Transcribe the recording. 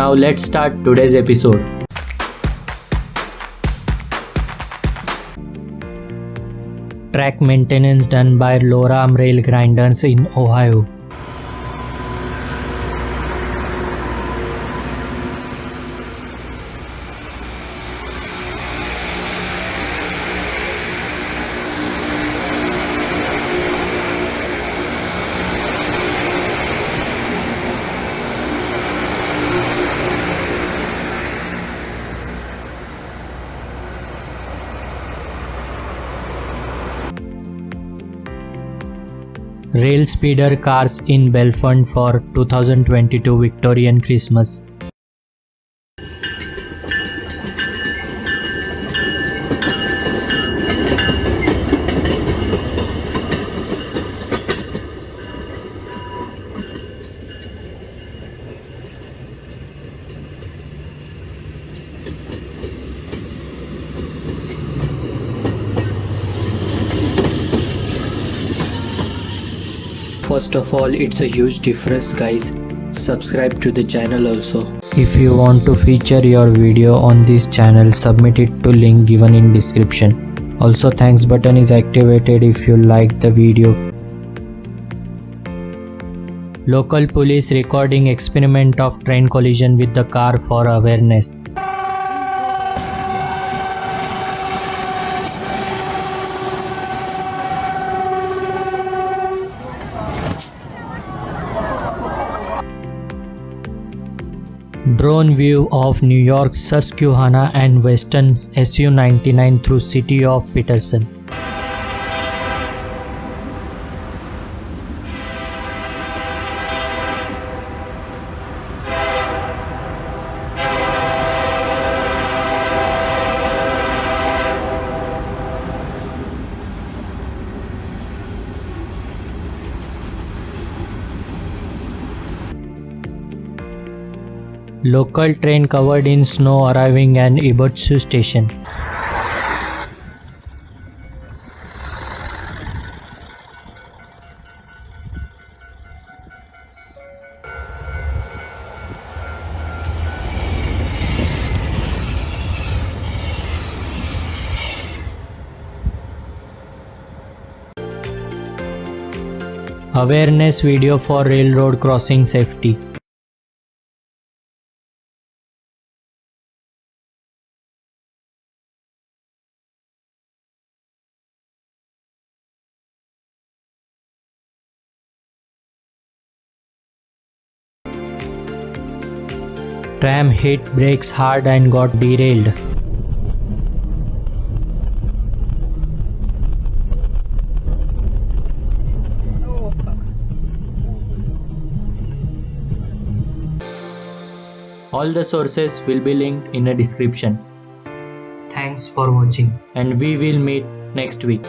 Now let's start today's episode. Track maintenance done by Tram rail grinders in Ohio. Rail speeder cars in Belfont for 2022 Victorian Christmas. First of all, it's a huge difference, guys. Subscribe to the channel also. If you want to feature your video on this channel, submit it to link given in description. Also, thanks button is activated if you like the video. Local police recording experiment of train collision with the car for awareness. Drone view of New York Susquehanna and Western SU-99 through city of Peterson. Local train covered in snow arriving at Ibotsu station. Awareness video for railroad crossing safety. Tram hit brakes hard and got derailed. All the sources will be linked in the description. Thanks for watching and we will meet next week.